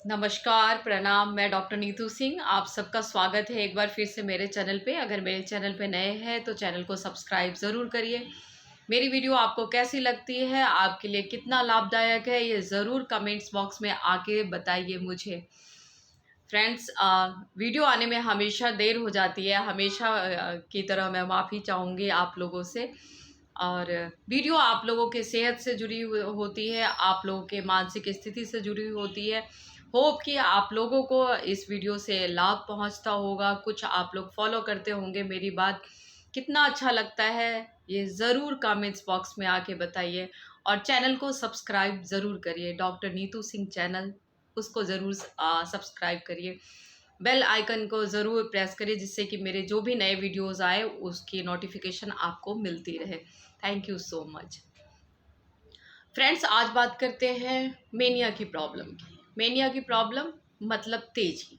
नमस्कार, प्रणाम। मैं डॉक्टर नीतू सिंह, आप सबका स्वागत है एक बार फिर से मेरे चैनल पे। अगर मेरे चैनल पे नए हैं तो चैनल को सब्सक्राइब ज़रूर करिए। मेरी वीडियो आपको कैसी लगती है, आपके लिए कितना लाभदायक है, ये ज़रूर कमेंट्स बॉक्स में आके बताइए मुझे। फ्रेंड्स, वीडियो आने में हमेशा देर हो जाती है, हमेशा की तरह मैं माफ़ी चाहूँगी आप लोगों से। और वीडियो आप लोगों के सेहत से जुड़ी हुई होती है, आप लोगों के मानसिक स्थिति से जुड़ी हुई होती है। होप कि आप लोगों को इस वीडियो से लाभ पहुंचता होगा, कुछ आप लोग फॉलो करते होंगे मेरी बात। कितना अच्छा लगता है ये ज़रूर कमेंट्स बॉक्स में आके बताइए। और चैनल को सब्सक्राइब ज़रूर करिए, डॉक्टर नीतू सिंह चैनल, उसको ज़रूर सब्सक्राइब करिए। बेल आइकन को ज़रूर प्रेस करिए जिससे कि मेरे जो भी नए वीडियोज़ आए उसकी नोटिफिकेशन आपको मिलती रहे। Thank you so much. Friends, आज बात करते हैं मेनिया की प्रॉब्लम की। मेनिया की प्रॉब्लम मतलब तेजी।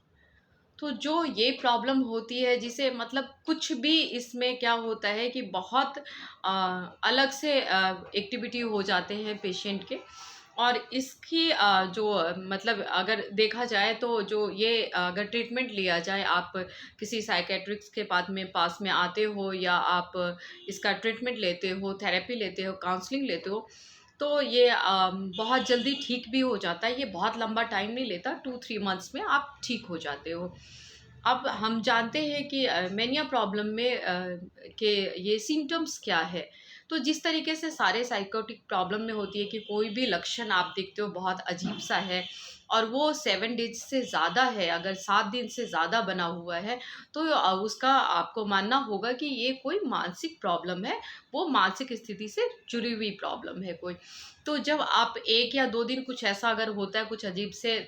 तो जो ये प्रॉब्लम होती है जिसे मतलब कुछ भी इसमें क्या होता है कि बहुत अलग से एक्टिविटी हो जाते हैं पेशेंट के। और इसकी मतलब अगर देखा जाए तो जो ये अगर ट्रीटमेंट लिया जाए, आप किसी साइकेट्रिस्ट के पास में आते हो या आप इसका ट्रीटमेंट लेते हो, थेरेपी लेते हो, काउंसलिंग लेते हो, तो ये बहुत जल्दी ठीक भी हो जाता है। ये बहुत लंबा टाइम नहीं लेता, 2-3 मंथ्स में आप ठीक हो जाते हो। अब हम जानते हैं कि मेनिया प्रॉब्लम में के ये सिम्टम्स क्या है। तो जिस तरीके से सारे साइकोटिक प्रॉब्लम में होती है कि कोई भी लक्षण आप देखते हो बहुत अजीब सा है और वो 7 डेज से ज़्यादा है, अगर 7 दिन से ज़्यादा बना हुआ है, तो उसका आपको मानना होगा कि ये कोई मानसिक प्रॉब्लम है, वो मानसिक स्थिति से जुड़ी हुई प्रॉब्लम है कोई। तो जब आप 1 या 2 दिन कुछ ऐसा अगर होता है, कुछ अजीब से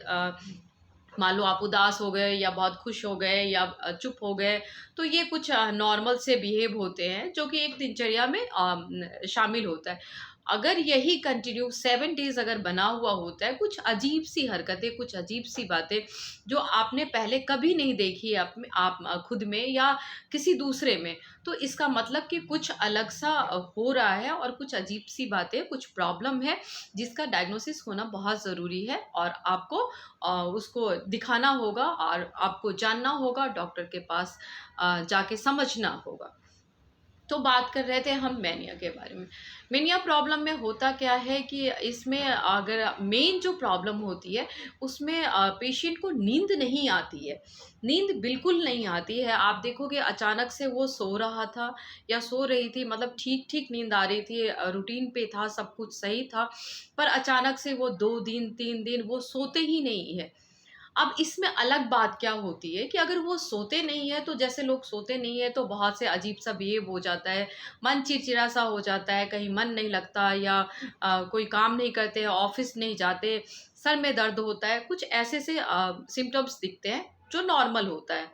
मान लो आप उदास हो गए या बहुत खुश हो गए या चुप हो गए, तो ये कुछ नॉर्मल से बिहेव होते हैं जो कि एक दिनचर्या में शामिल होता है। अगर यही कंटिन्यू 7 डेज अगर बना हुआ होता है, कुछ अजीब सी हरकतें, कुछ अजीब सी बातें जो आपने पहले कभी नहीं देखी है आप खुद में या किसी दूसरे में, तो इसका मतलब कि कुछ अलग सा हो रहा है और कुछ अजीब सी बातें, कुछ प्रॉब्लम है जिसका डायग्नोसिस होना बहुत ज़रूरी है। और आपको उसको दिखाना होगा और आपको जानना होगा, डॉक्टर के पास जाके समझना होगा। तो बात कर रहे थे हम मेनिया के बारे में। मेनिया प्रॉब्लम में होता क्या है कि इसमें अगर मेन जो प्रॉब्लम होती है उसमें पेशेंट को नींद नहीं आती है। नींद बिल्कुल नहीं आती है। आप देखोगे अचानक से वो सो रहा था या सो रही थी, मतलब ठीक-ठीक नींद आ रही थी, रूटीन पे था, सब कुछ सही था, पर अचानक से वो 2 दिन, 3 दिन वो सोते ही नहीं है। अब इसमें अलग बात क्या होती है कि अगर वो सोते नहीं है, तो जैसे लोग सोते नहीं है तो बहुत से अजीब-सा बिहेव हो जाता है, मन चिड़चिड़ा-सा हो जाता है, कहीं मन नहीं लगता या कोई काम नहीं करते हैं, ऑफ़िस नहीं जाते, सर में दर्द होता है, कुछ ऐसे से सिम्पटम्स दिखते हैं जो नॉर्मल होता है।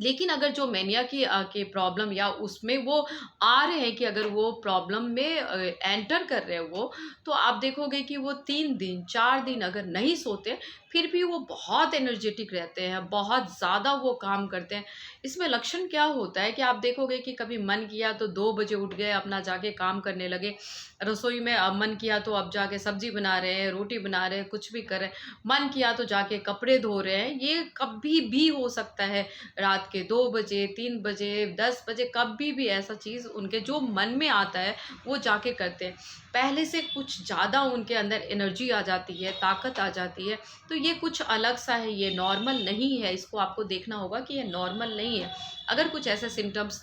लेकिन अगर जो मेनिया की के प्रॉब्लम या उसमें वो आ रहे हैं कि अगर वो प्रॉब्लम में एंटर कर रहे हैं वो, तो आप देखोगे कि वो 3 दिन, 4 दिन अगर नहीं सोते, फिर भी वो बहुत एनर्जेटिक रहते हैं, बहुत ज़्यादा वो काम करते हैं। इसमें लक्षण क्या होता है कि आप देखोगे कि कभी मन किया तो 2 बजे उठ गए, अपना जाके काम करने लगे। रसोई में मन किया तो अब जाके सब्ज़ी बना रहे हैं, रोटी बना रहे हैं, कुछ भी कर रहे हैं। मन किया तो जाके कपड़े धो रहे हैं। ये कभी भी हो सकता है, रात के 2 बजे, 3 बजे, 10 बजे, कभी भी ऐसा चीज़ उनके जो मन में आता है, वो जाके करते हैं। पहले से कुछ ज़्यादा उनके अंदर एनर्जी आ जाती है, ताकत आ जाती है, तो ये कुछ अलग सा है, ये नॉर्मल नहीं है। इसको आपको देखना होगा कि ये नॉर्मल नहीं है। अगर कुछ ऐसे सिम्पटम्स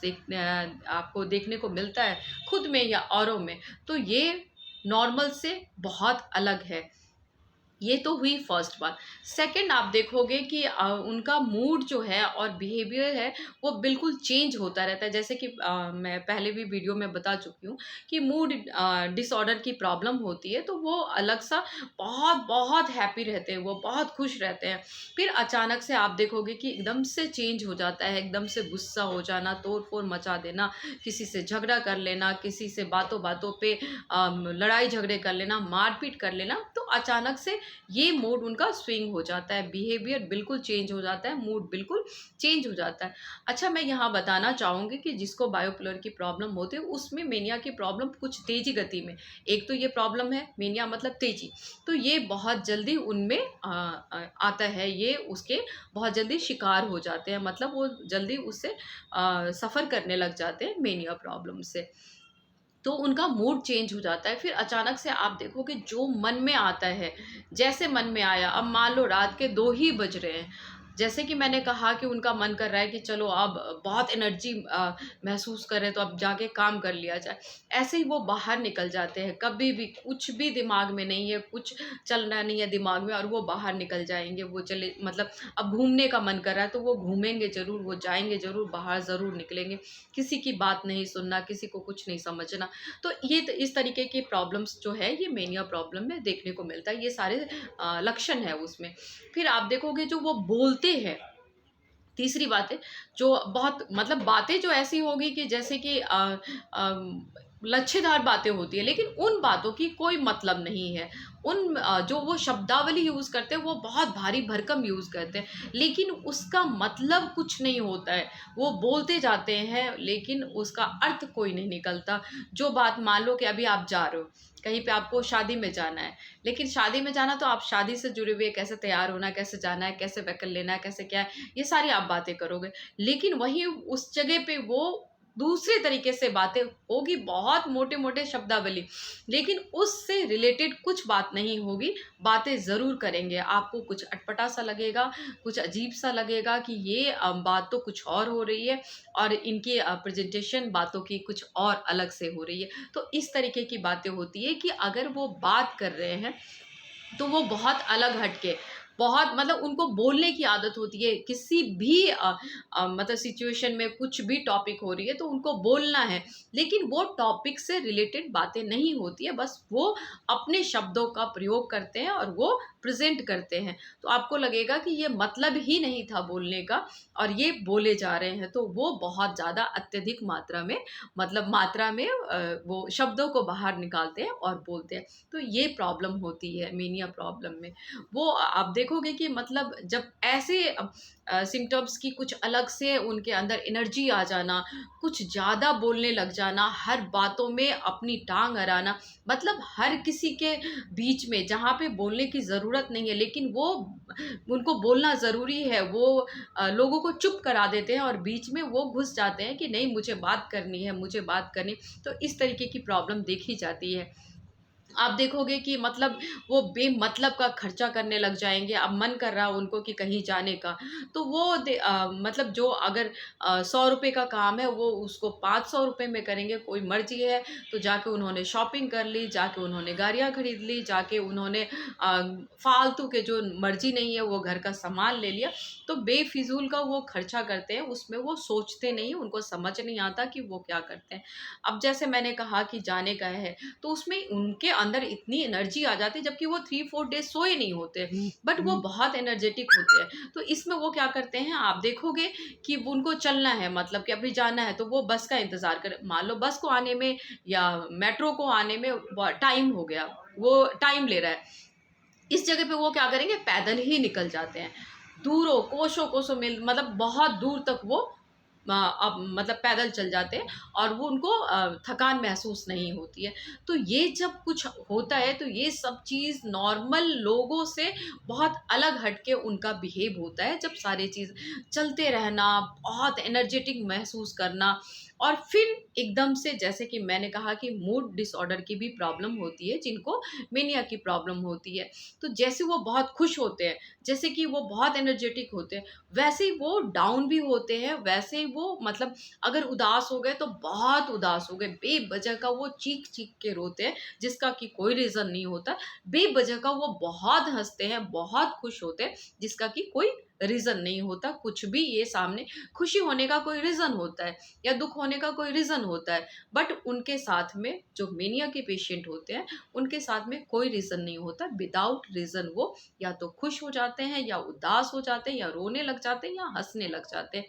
आपको देखने को मिलता है, खुद में या औरों में, तो ये नॉर्मल से बहुत अलग है। ये तो हुई फर्स्ट बात। सेकंड, आप देखोगे कि उनका मूड जो है और बिहेवियर है वो बिल्कुल चेंज होता रहता है। जैसे कि मैं पहले भी वीडियो में बता चुकी हूँ कि मूड डिसऑर्डर की प्रॉब्लम होती है तो वो अलग सा बहुत हैप्पी रहते हैं, वो बहुत खुश रहते हैं। फिर अचानक से आप देखोगे कि एकदम से चेंज हो जाता है, एकदम से गुस्सा हो जाना, तोड़-फोड़ मचा देना, किसी से झगड़ा कर लेना, किसी से बातों-बातों पे लड़ाई झगड़े कर लेना, मारपीट कर लेना। तो अचानक से ये मूड उनका स्विंग हो जाता है, बिहेवियर बिल्कुल चेंज हो जाता है, मूड बिल्कुल चेंज हो जाता है। अच्छा, मैं यहाँ बताना चाहूँगी कि जिसको बायोपोलर की प्रॉब्लम होती है उसमें मेनिया की प्रॉब्लम कुछ तेज़ी गति में, एक तो ये प्रॉब्लम है मेनिया मतलब तेज़ी, तो ये बहुत जल्दी उनमें आता है, ये उसके बहुत जल्दी शिकार हो जाते हैं, मतलब वो जल्दी उससे सफ़र करने लग जाते हैं मेनिया प्रॉब्लम से। तो उनका मूड चेंज हो जाता है। फिर अचानक से आप देखोगे जो मन में आता है, जैसे मन में आया, अब मान लो रात के 2 ही बज रहे हैं, जैसे कि मैंने कहा कि उनका मन कर रहा है कि चलो अब बहुत एनर्जी महसूस कर रहे हैं तो अब जाके काम कर लिया जाए। ऐसे ही वो बाहर निकल जाते हैं, कभी भी कुछ भी दिमाग में नहीं है, कुछ चल रहा नहीं है दिमाग में और वो बाहर निकल जाएँगे। वो चले मतलब अब घूमने का मन कर रहा है तो वो घूमेंगे ज़रूर, वो जाएँगे ज़रूर, बाहर ज़रूर निकलेंगे। किसी की बात नहीं सुनना, किसी को कुछ नहीं समझना। तो ये इस तरीके की प्रॉब्लम्स जो है ये मेनिया प्रॉब्लम में देखने को मिलता है, ये सारे लक्षण है उसमें। फिर आप देखोगे जो वो बोलते हैं, तीसरी बात है जो बहुत मतलब बातें जो ऐसी होगी कि जैसे कि लच्छेदार बातें होती है, लेकिन उन बातों की कोई मतलब नहीं है। जो वो शब्दावली यूज़ करते हैं वो बहुत भारी भरकम यूज़ करते हैं, लेकिन उसका मतलब कुछ नहीं होता है। वो बोलते जाते हैं लेकिन उसका अर्थ कोई नहीं निकलता। जो बात मान लो कि अभी आप जा रहे हो, कहीं पे आपको शादी में जाना है, लेकिन शादी में जाना तो आप शादी से जुड़े हुए कैसे तैयार होना है, कैसे जाना है, कैसे व्हीकल लेना है, कैसे क्या है, ये सारी आप बातें करोगे। लेकिन वहीं उस जगह पे वो दूसरे तरीके से बातें होगी, बहुत मोटे-मोटे शब्दावली, लेकिन उससे रिलेटेड कुछ बात नहीं होगी, बातें ज़रूर करेंगे। आपको कुछ अटपटा-सा लगेगा, कुछ अजीब-सा लगेगा कि ये बात तो कुछ और हो रही है और इनकी प्रेज़ेंटेशन बातों की कुछ और अलग से हो रही है। तो इस तरीके की बातें होती है कि अगर वो बात कर रहे हैं तो वो बहुत अलग हटके, बहुत मतलब उनको बोलने की आदत होती है, किसी भी मतलब सिचुएशन में कुछ भी टॉपिक हो रही है तो उनको बोलना है, लेकिन वो टॉपिक से रिलेटेड बातें नहीं होती है, बस वो अपने शब्दों का प्रयोग करते हैं और वो प्रेज़ेंट करते हैं। तो आपको लगेगा कि ये मतलब ही नहीं था बोलने का और ये बोले जा रहे हैं, तो वो बहुत ज़्यादा अत्यधिक मात्रा में मतलब मात्रा में वो शब्दों को बाहर निकालते हैं और बोलते हैं। तो ये प्रॉब्लम होती है मेनिया प्रॉब्लम में। वो आप देखोगे कि मतलब जब ऐसे सिम्पटम्स की कुछ अलग से उनके अंदर एनर्जी आ जाना, कुछ ज़्यादा बोलने लग जाना, हर बातों में अपनी टाँग अड़ाना, मतलब हर किसी के बीच में जहाँ पे बोलने की ज़रूरत नहीं है, लेकिन वो उनको बोलना ज़रूरी है, वो लोगों को चुप करा देते हैं और बीच में वो घुस जाते हैं कि नहीं मुझे बात करनी है, मुझे बात करनी। तो इस तरीके की प्रॉब्लम देखी जाती है। आप देखोगे कि मतलब वो बेमतलब का खर्चा करने लग जाएँगे। अब मन कर रहा है उनको कि कहीं जाने का, तो वो मतलब जो अगर ₹100 का काम है, वो उसको ₹500 में करेंगे। कोई मर्ज़ी है, तो जाके उन्होंने शॉपिंग कर ली, जाके उन्होंने गाड़ियाँ खरीद ली, जाके उन्होंने फालतू के जो मर्ज़ी नहीं है, वो घर का सामान ले लिया। तो बेफ़िज़ूल का वो खर्चा करते हैं, उसमें वो सोचते नहीं, उनको समझ नहीं आता कि वो क्या करते हैं। अब जैसे मैंने कहा कि जाने का है, तो उसमें उनके अंदर इतनी एनर्जी आ जाती है जबकि वो 3-4 डेज़ सोए नहीं होते, बट वो बहुत एनर्जेटिक होते हैं। तो इसमें वो क्या करते हैं आप देखोगे कि वो उनको चलना है मतलब कि अभी जाना है तो वो बस का इंतज़ार करें। मान लो बस को आने में या मेट्रो को आने में ब टाइम हो गया, वो टाइम ले रहा है। इस जगह पे वो क्या करेंगे पैदल ही निकल जाते हैं। दूरों कोसों-कोसों मील मतलब बहुत दूर तक वो अब मतलब पैदल चल जाते हैं और वो उनको थकान महसूस नहीं होती है। तो ये जब कुछ होता है तो ये सब चीज़ नॉर्मल लोगों से बहुत अलग हट के उनका बिहेव होता है जब सारी चीज़ चलते रहना, बहुत एनर्जेटिक महसूस करना और फिर एकदम से जैसे कि मैंने कहा कि मूड डिसऑर्डर की भी प्रॉब्लम होती है जिनको मेनिया की प्रॉब्लम होती है। तो जैसे वो बहुत खुश होते हैं, जैसे कि वो बहुत एनर्जेटिक होते हैं, वैसे ही वो डाउन भी होते हैं, वैसे ही वो मतलब अगर उदास हो गए तो बहुत उदास हो गए, बेवजह का वो चीख-चीख के रोते हैं, जिसका कि कोई रीज़न नहीं होता। बेवजह का वो बहुत हँसते हैं, बहुत खुश होते हैं, जिसका कि कोई रीज़न नहीं होता। कुछ भी ये सामने खुशी होने का कोई रीज़न होता है या दुःख होने का कोई रीज़न होता है, बट उनके साथ में जो मेनिया के पेशेंट होते हैं, उनके साथ में कोई रीज़न नहीं होता। विदाउट रीज़न वो या तो खुश हो जाते हैं या उदास हो जाते हैं या रोने लग जाते हैं या हँसने लग जाते हैं।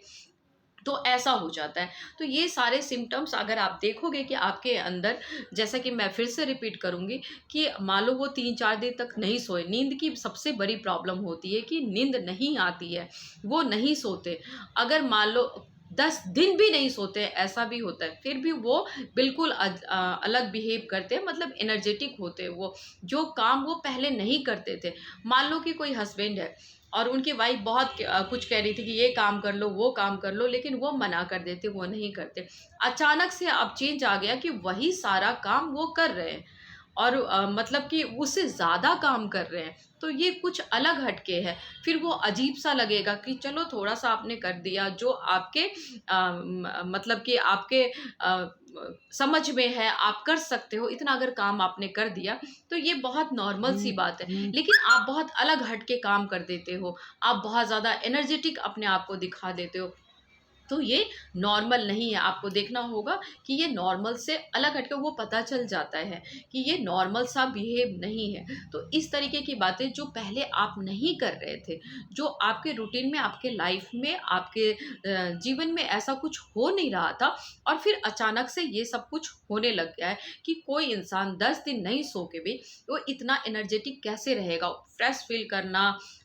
तो ऐसा हो जाता है। तो ये सारे सिम्पटम्स अगर आप देखोगे कि आपके अंदर, जैसा कि मैं फिर से रिपीट करूँगी कि मान लो वो 3-4 दिन तक नहीं सोए, नींद की सबसे बड़ी प्रॉब्लम होती है कि नींद नहीं आती है, वो नहीं सोते। अगर मान लो 10 दिन भी नहीं सोते, ऐसा भी होता है, फिर भी वो बिल्कुल अलग बिहेव करते हैं, मतलब एनर्जेटिक होते हैं वो, जो काम वो पहले नहीं करते थे। मान लो कि कोई हस्बैंड है और उनकी वाइफ बहुत कुछ कह रही थी कि ये काम कर लो, वो काम कर लो, लेकिन वो मना कर देते, वो नहीं करते। अचानक से अब चेंज आ गया कि वही सारा काम वो कर रहे हैं और मतलब कि उससे ज़्यादा काम कर रहे हैं। तो ये कुछ अलग हटके है। फिर वो अजीब-सा लगेगा कि चलो थोड़ा-सा आपने कर दिया जो आपके मतलब कि आपके समझ में है, आप कर सकते हो, इतना अगर काम आपने कर दिया, तो ये बहुत नॉर्मल सी बात है। लेकिन आप बहुत अलग हट के काम कर देते हो, आप बहुत ज़्यादा एनर्जेटिक अपने आप को दिखा देते हो। तो ये नॉर्मल नहीं है, आपको देखना होगा कि ये नॉर्मल से अलग हट के वो पता चल जाता है कि ये नॉर्मल सा बिहेव नहीं है। तो इस तरीके की बातें जो पहले आप नहीं कर रहे थे, जो आपके रूटीन में, आपके लाइफ में, आपके जीवन में ऐसा कुछ हो नहीं रहा था और फिर अचानक से ये सब कुछ होने लग गया है कि कोई इंसान 10 दिन नहीं सो के भी वो इतना एनर्जेटिक कैसे रहेगा? फ्रेश फील करना,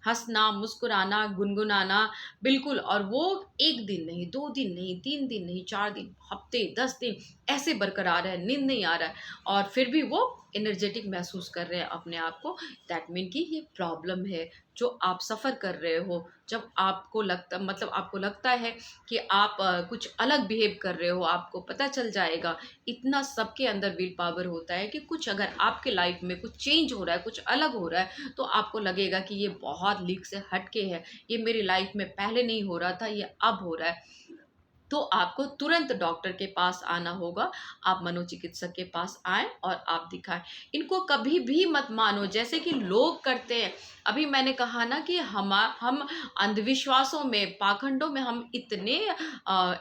हँसना, मुस्कुराना, गुनगुनाना, बिल्कुल। और वो 1 दिन नहीं, 2 दिन नहीं, 3 दिन नहीं, 4 दिन, हफ़्ते, 10 दिन ऐसे बरकरार है, नींद नहीं आ रहा है और फिर भी वो एनर्जेटिक महसूस कर रहे हैं अपने आप को। दैट मीन कि ये प्रॉब्लम है जो आप सफ़र कर रहे हो। जब आपको लगता, मतलब आपको लगता है कि आप कुछ अलग बिहेव कर रहे हो, आपको पता चल जाएगा। इतना सबके अंदर विल पावर होता है कि कुछ अगर आपके लाइफ़ में कुछ चेंज हो रहा है, कुछ अलग हो रहा है, तो आपको लगेगा कि ये बहुत लीक से हट के है। ये मेरी लाइफ में पहले नहीं हो रहा था, ये अब हो रहा है। तो आपको तुरंत डॉक्टर के पास आना होगा। आप मनोचिकित्सक के पास आएँ और आप दिखाएँ। इनको कभी भी मत मानो जैसे कि लोग करते हैं। अभी मैंने कहा ना कि हम अंधविश्वासों में, पाखंडों में हम इतने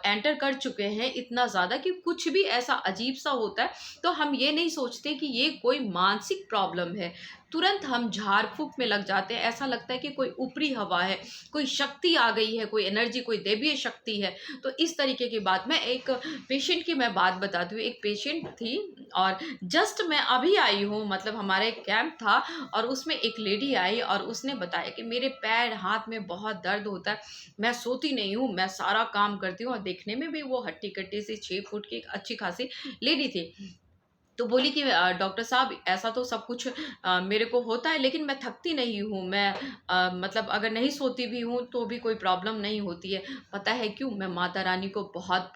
एंटर कर चुके हैं, इतना ज़्यादा कि कुछ भी ऐसा अजीब-सा होता है, तो हम ये नहीं सोचते कि ये कोई मानसिक प्रॉब्लम है। तुरंत हम झाड़-फूँक में लग जाते हैं। ऐसा लगता है कि कोई ऊपरी हवा है, कोई शक्ति आ गई है, कोई एनर्जी, कोई दैवीय शक्ति है। तो इस तरीके की बात, मैं एक पेशेंट की मैं बात बताती हूँ। एक पेशेंट थी और जस्ट मैं अभी आई हूँ, मतलब हमारा एक कैंप था और उसमें एक लेडी आई और उसने बताया कि मेरे पैर, हाथ में बहुत दर्द होता है, मैं सोती नहीं हूँ, मैं सारा काम करती हूँ। और देखने में भी वो हट्टी-कट्टी सी 6 फुट की एक अच्छी खासी लेडी थी। तो बोली कि डॉक्टर साहब ऐसा तो सब कुछ मेरे को होता है, लेकिन मैं थकती नहीं हूँ, मैं मतलब अगर नहीं सोती भी हूँ तो भी कोई प्रॉब्लम नहीं होती है। पता है क्यों? मैं माता रानी को बहुत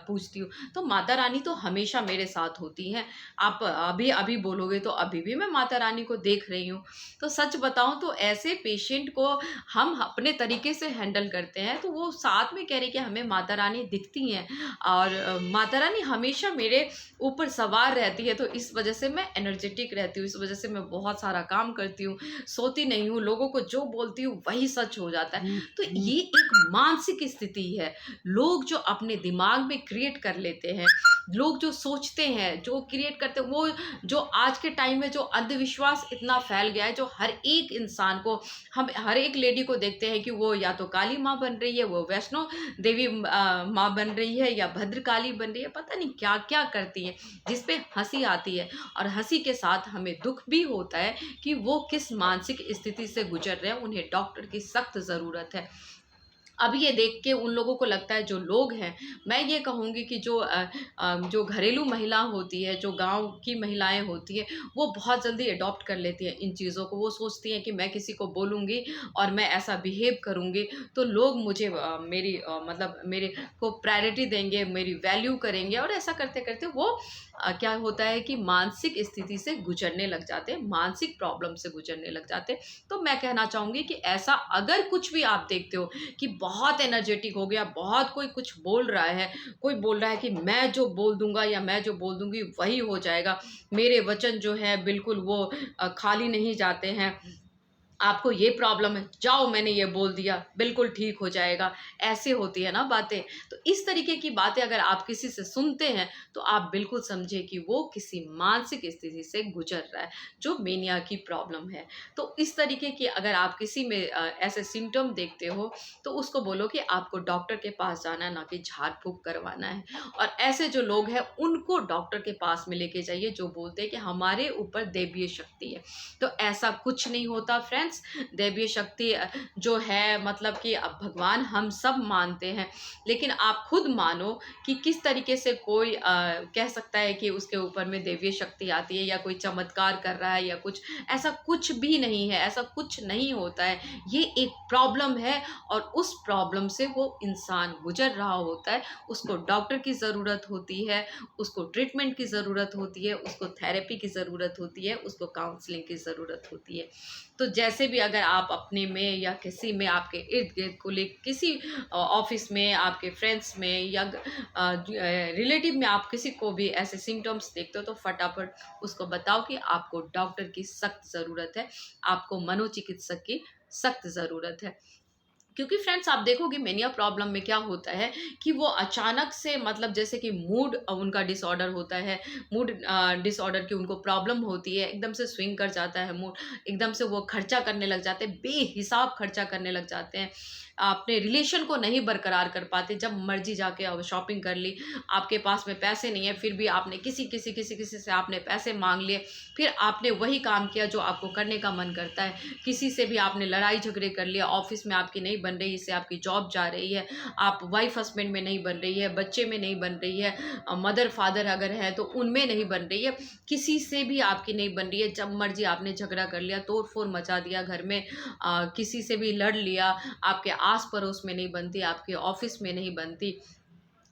पूजती हूँ। तो माता रानी तो हमेशा मेरे साथ होती हैं। आप अभी-अभी बोलोगे तो अभी भी मैं माता रानी को देख रही हूँ। तो सच बताऊँ तो ऐसे पेशेंट को हम अपने तरीके से हैंडल करते हैं, तो वो साथ में कह रही कि हमें माता रानी दिखती हैं और माता रानी हमेशा मेरे ऊपर सवार रहती है, तो इस वजह से मैं एनर्जेटिक रहती हूँ, इस वजह से मैं बहुत सारा काम करती हूँ, सोती नहीं हूँ, लोगों को जो बोलती हूँ वही सच हो जाता है। तो ये एक मानसिक स्थिति है। लोग जो अपने दिमाग में क्रिएट कर लेते हैं, लोग जो सोचते हैं, जो क्रिएट करते हैं, वो जो आज के टाइम में जो अंधविश्वास इतना फैल गया है, जो हर एक इंसान को, हम हर एक लेडी को देखते हैं कि वो या तो काली माँ बन रही है, वो वैष्णो देवी माँ बन रही है या भद्रकाली बन रही है, पता नहीं क्या-क्या करती हैं, जिस पे हँसी आती है। और हँसी के साथ हमें दुःख भी होता है कि वो किस मानसिक स्थिति से गुज़र रहे हैं, उन्हें डॉक्टर की सख्त ज़रूरत है। अब ये देख के उन लोगों को लगता है, जो लोग हैं, मैं ये कहूँगी कि जो घरेलू महिला होती है, जो गाँव की महिलाएँ होती हैं, वो बहुत जल्दी अडॉप्ट कर लेती हैं इन चीज़ों को। वो सोचती हैं कि मैं किसी को बोलूँगी और मैं ऐसा बिहेव करूँगी, तो लोग मुझे मेरी मतलब मेरे को प्रायोरिटी देंगे, मेरी वैल्यू करेंगे, और ऐसा करते-करते वो क्या होता है कि मानसिक स्थिति से गुज़रने लग जाते हैं, मानसिक प्रॉब्लम से गुज़रने लग जाते हैं। तो मैं कहना चाहूँगी कि ऐसा अगर कुछ भी आप देखते हो कि बहुत एनर्जेटिक हो गया, बहुत कोई कुछ बोल रहा है, कोई बोल रहा है कि मैं जो बोल दूँगा या मैं जो बोल दूँगी वही हो जाएगा, मेरे वचन जो हैं बिल्कुल वो खाली नहीं जाते हैं। आपको ये प्रॉब्लम है, जाओ मैंने ये बोल दिया बिल्कुल ठीक हो जाएगा, ऐसे होती है ना बातें। तो इस तरीके की बातें अगर आप किसी से सुनते हैं तो आप बिल्कुल समझे कि वो किसी मानसिक स्थिति से गुजर रहा है, जो मेनिया की प्रॉब्लम है। तो इस तरीके की अगर आप किसी में ऐसे सिम्टम देखते हो तो उसको बोलो कि आपको डॉक्टर के पास जाना है, ना कि झाड़ फूँक करवाना है। और ऐसे जो लोग हैं उनको डॉक्टर के पास में लेके जाइए जो बोलते हैं कि हमारे ऊपर दैवीय शक्ति है। तो ऐसा कुछ नहीं होता फ्रेंड्स। दैवीय शक्ति जो है मतलब कि अब भगवान हम सब मानते हैं, लेकिन आप खुद मानो कि किस तरीके से कोई कह सकता है कि उसके ऊपर में दैवीय शक्ति आती है या कोई चमत्कार कर रहा है या कुछ, ऐसा कुछ भी नहीं है, ऐसा कुछ नहीं होता है। ये एक प्रॉब्लम है और उस प्रॉब्लम से वो इंसान गुजर रहा होता है, उसको डॉक्टर की ज़रूरत होती है, उसको ट्रीटमेंट की ज़रूरत होती है, उसको थेरेपी की ज़रूरत होती है, उसको काउंसलिंग की ज़रूरत होती है। तो जैसे भी अगर आप अपने में या किसी में आपके इर्द गिर्द कोलीग किसी ऑफिस में, आपके फ्रेंड्स में या रिलेटिव में आप किसी को भी ऐसे सिम्टम्स देखते हो तो फटाफट उसको बताओ कि आपको डॉक्टर की सख्त ज़रूरत है, आपको मनोचिकित्सक की सख्त ज़रूरत है। क्योंकि फ्रेंड्स आप देखोगे मेनिया प्रॉब्लम में क्या होता है कि वो अचानक से मतलब जैसे कि मूड उनका डिसऑर्डर होता है, मूड डिसऑर्डर की उनको प्रॉब्लम होती है, एकदम से स्विंग कर जाता है मूड, एकदम से वो खर्चा करने लग जाते हैं, बेहिसाब खर्चा करने लग जाते हैं, अपने रिलेशन को नहीं बरकरार कर पाते। जब मर्जी जाके अब शॉपिंग कर ली, आपके पास में पैसे नहीं है फिर भी आपने किसी से आपने पैसे मांग लिए, फिर आपने वही काम किया जो आपको करने का मन करता है, किसी से भी आपने लड़ाई झगड़े कर लिया, ऑफिस में आपकी नहीं बन रही, इससे आपकी जॉब जा रही है, आप वाइफ हस्बैंड में नहीं बन रही है, बच्चे में नहीं बन रही है, मदर फादर अगर है तो उनमें नहीं बन रही है, किसी से भी आपकी नहीं बन रही है। जब मर्जी आपने झगड़ा कर लिया, तोड़ फोड़ मचा दिया घर में, किसी से भी लड़ लिया, आपके आस पड़ोस में नहीं बनती, आपके ऑफिस में नहीं बनती,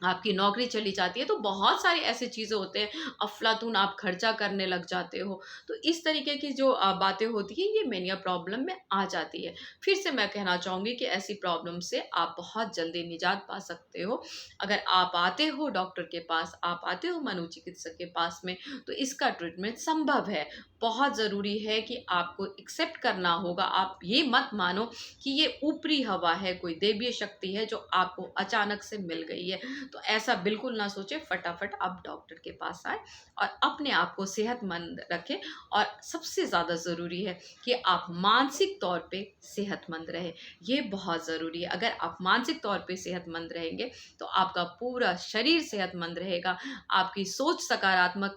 आपकी नौकरी चली जाती है, तो बहुत सारी ऐसी चीज़ें होते हैं, अफ़लातून आप खर्चा करने लग जाते हो। तो इस तरीके की जो बातें होती हैं ये मेनिया प्रॉब्लम में आ जाती है। फिर से मैं कहना चाहूँगी कि ऐसी प्रॉब्लम से आप बहुत जल्दी निजात पा सकते हो। अगर आप आते हो डॉक्टर के पास, आप आते हो मनोचिकित्सक के पास में, तो इसका ट्रीटमेंट संभव है। बहुत ज़रूरी है कि आपको एक्सेप्ट करना होगा, आप ये मत मानो कि ये ऊपरी हवा है, कोई दैवीय शक्ति है जो आपको अचानक से मिल गई है। तो ऐसा बिल्कुल ना सोचें, फटाफट आप डॉक्टर के पास आएँ और अपने आप को सेहतमंद रखें। और सबसे ज़्यादा ज़रूरी है कि आप मानसिक तौर पे सेहतमंद रहें, ये बहुत ज़रूरी है। अगर आप मानसिक तौर पे सेहतमंद रहेंगे तो आपका पूरा शरीर सेहतमंद रहेगा, आपकी सोच सकारात्मक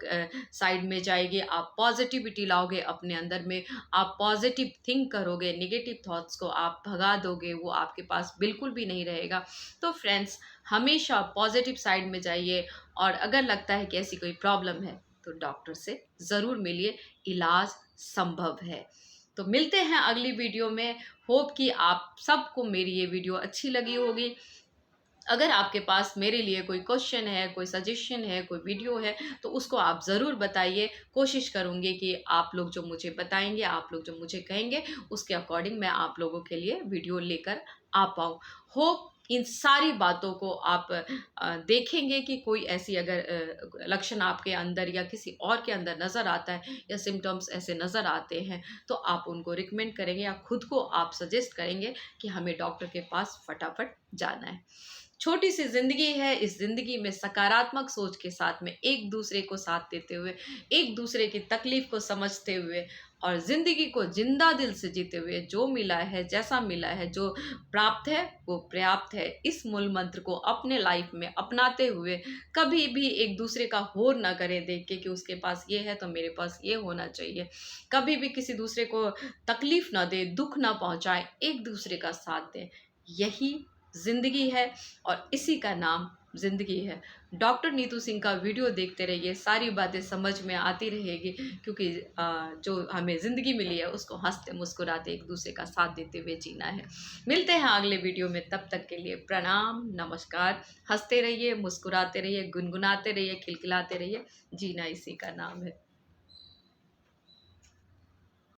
साइड में जाएगी, आप पॉजिटिविटी लाओगे अपने अंदर में, आप पॉजिटिव थिंक करोगे, नेगेटिव थॉट्स को आप भगा दोगे, वो आपके पास बिल्कुल भी नहीं रहेगा। तो फ्रेंड्स हमेशा पॉजिटिव साइड में जाइए और अगर लगता है कि ऐसी कोई प्रॉब्लम है तो डॉक्टर से ज़रूर मिलिए, इलाज संभव है। तो मिलते हैं अगली वीडियो में। होप कि आप सबको मेरी ये वीडियो अच्छी लगी होगी। अगर आपके पास मेरे लिए कोई क्वेश्चन है, कोई सजेशन है, कोई वीडियो है तो उसको आप ज़रूर बताइए। कोशिश करूँगी कि आप लोग जो मुझे बताएंगे, आप लोग जो मुझे कहेंगे उसके अकॉर्डिंग मैं आप लोगों के लिए वीडियो लेकर आ पाऊँ। होप इन सारी बातों को आप देखेंगे कि कोई ऐसी अगर लक्षण आपके अंदर या किसी और के अंदर नज़र आता है या सिम्टम्स ऐसे नज़र आते हैं तो आप उनको रिकमेंड करेंगे या खुद को आप सजेस्ट करेंगे कि हमें डॉक्टर के पास फटाफट जाना है। छोटी सी ज़िंदगी है, इस ज़िंदगी में सकारात्मक सोच के साथ में एक दूसरे को साथ देते हुए, एक दूसरे की तकलीफ़ को समझते हुए और ज़िंदगी को जिंदा दिल से जीते हुए, जो मिला है, जैसा मिला है, जो प्राप्त है वो पर्याप्त है, इस मूल मंत्र को अपने लाइफ में अपनाते हुए कभी भी एक दूसरे का होर ना करें देख के कि उसके पास ये है तो मेरे पास ये होना चाहिए। कभी भी किसी दूसरे को तकलीफ़ ना दें, दुख ना पहुँचाएं, एक दूसरे का साथ दें। यही ज़िंदगी है और इसी का नाम ज़िंदगी है। डॉक्टर नीतू सिंह का वीडियो देखते रहिए, सारी बातें समझ में आती रहेगी, क्योंकि जो हमें ज़िंदगी मिली है उसको हंसते मुस्कुराते एक दूसरे का साथ देते हुए जीना है। मिलते हैं अगले वीडियो में, तब तक के लिए प्रणाम, नमस्कार। हंसते रहिए, मुस्कुराते रहिए, गुनगुनाते रहिए, खिलखिलाते रहिए, जीना इसी का नाम है।